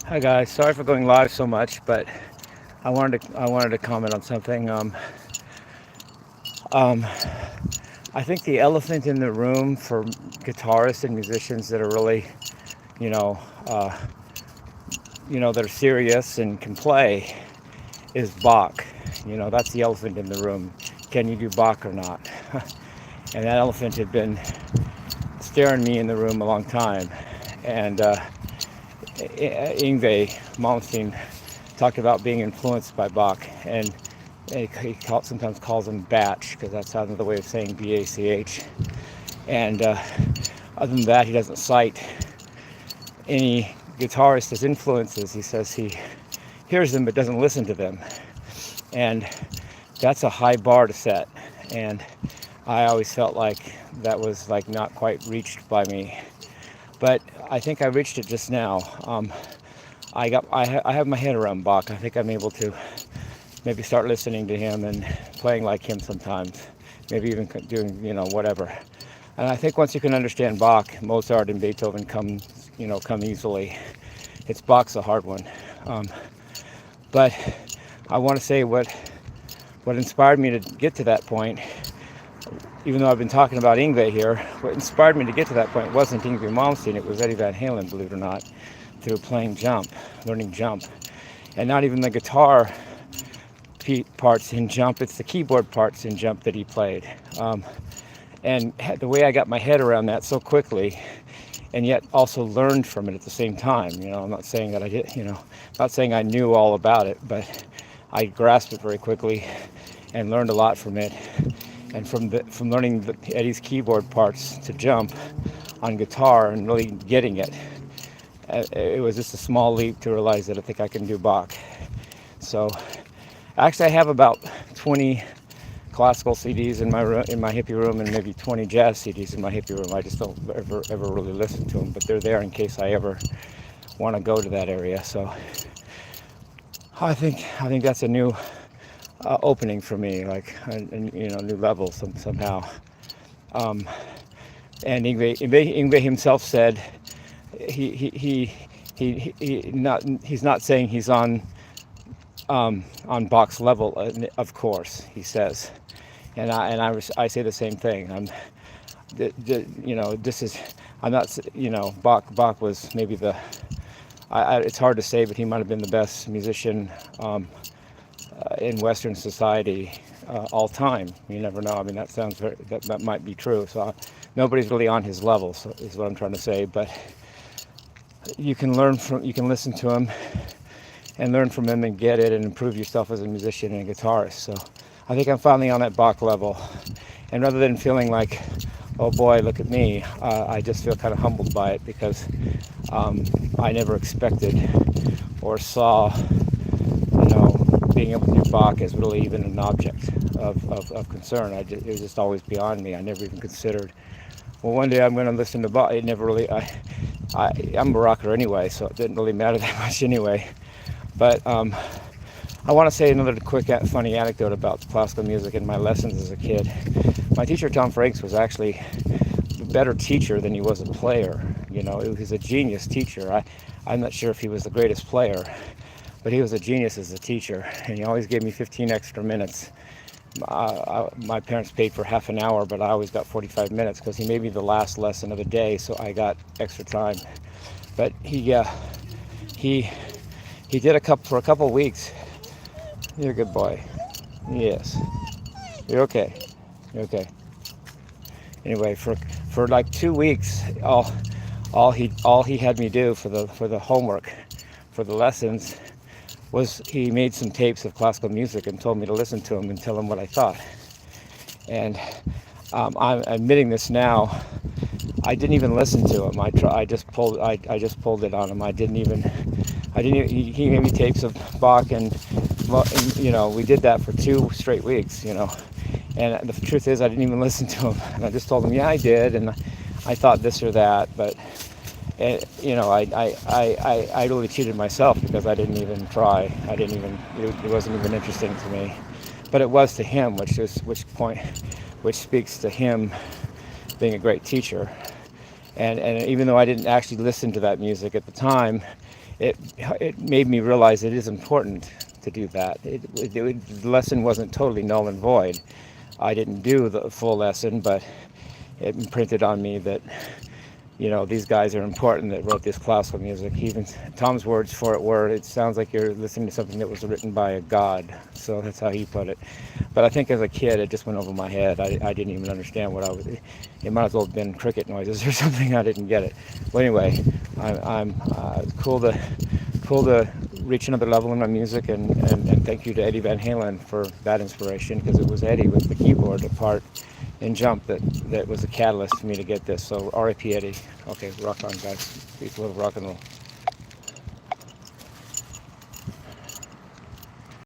Hi guys, sorry for going live so much, but I wanted to comment on something. Um, I think the elephant in the room for guitarists and musicians that are really, you know, uh, that are serious and can play is Bach. That's the elephant in the room. Can you do Bach or not? And that elephant had been staring me in the room a long time. And Yngwie Malmsteen talked about being influenced by Bach, and sometimes calls him Bach because that's another way of saying Bach. And other than that, he doesn't cite any guitarist as influences. He says he hears them but doesn't listen to them, and that's a high bar to set. And I always felt like that was like not quite reached by me, but I think I reached it just now. I have my head around Bach. I think I'm able to maybe start listening to him and playing like him sometimes. Maybe even doing whatever. And I think once you can understand Bach, Mozart and Beethoven come easily. It's Bach's a hard one. Um, but I want to say what inspired me to get to that point. Even though I've been talking about Yngwie here, what inspired me to get to that point wasn't Yngwie Malmsteen, it was Eddie Van Halen, believe it or not, through learning jump. And not even the guitar parts in jump, it's the keyboard parts in jump that he played. And the way I got my head around that so quickly, and yet also learned from it at the same time. I'm not saying that I did, not saying I knew all about it, but I grasped it very quickly and learned a lot from it. And from learning Eddie's keyboard parts to jump on guitar and really getting it, it was just a small leap to realize that I think I can do Bach. So actually I have about 20 classical CDs in my hippie room, and maybe 20 jazz CDs in my hippie room. I just don't ever really listen to them, but they're there in case I ever want to go to that area. So I think that's a new opening for me, like a new level somehow. And Yngwie himself said he's not saying he's on Bach's level, of course, he says, and I say the same thing. This is, I'm not, Bach was maybe it's hard to say, but he might have been the best musician in Western society all time. You never know. I mean, that might be true. So nobody's really on his level, so is what I'm trying to say. But you can listen to him and learn from him and get it and improve yourself as a musician and a guitarist. So I think I'm finally on that Bach level. And rather than feeling like, oh boy, look at me, I just feel kind of humbled by it, because I never expected or saw, being able to do Bach as really even an object of concern. It was just always beyond me. I never even considered, well, one day I'm going to listen to Bach. It never really, I'm a rocker anyway, so it didn't really matter that much anyway. But I want to say another quick funny anecdote about classical music and my lessons as a kid. My teacher, Tom Franks, was actually a better teacher than he was a player. He was a genius teacher. I'm not sure if he was the greatest player, but he was a genius as a teacher, and he always gave me 15 extra minutes. My parents paid for half an hour, but I always got 45 minutes because he made me the last lesson of the day, so I got extra time. But he did for a couple weeks. You're a good boy. Yes. You're okay. You're okay. Anyway, for like 2 weeks, all he had me do for the homework, for the lessons, was he made some tapes of classical music and told me to listen to them and tell him what I thought. And I'm admitting this now. I didn't even listen to him. I just pulled it on him. He gave me tapes of Bach, and we did that for 2 straight weeks. And the truth is, I didn't even listen to him. And I just told him, yeah, I did, and I thought this or that, but I really cheated myself because I didn't even try. It wasn't even interesting to me, but it was to him, which speaks to him being a great teacher. And even though I didn't actually listen to that music at the time, it made me realize it is important to do that. The lesson wasn't totally null and void. I didn't do the full lesson, but it imprinted on me that, you know, these guys are important that wrote this classical music. Even Tom's words for it were, it sounds like you're listening to something that was written by a god. So that's how he put it. But I think as a kid, it just went over my head. I didn't even understand what I was. It might as well have been cricket noises or something. I didn't get it. Well, anyway, I'm cool to reach another level in my music, and thank you to Eddie Van Halen for that inspiration, because it was Eddie with the keyboard part in Jump that was a catalyst for me to get this. So R.I.P. Eddie. Okay, rock on, guys. Peace, love, rock and roll.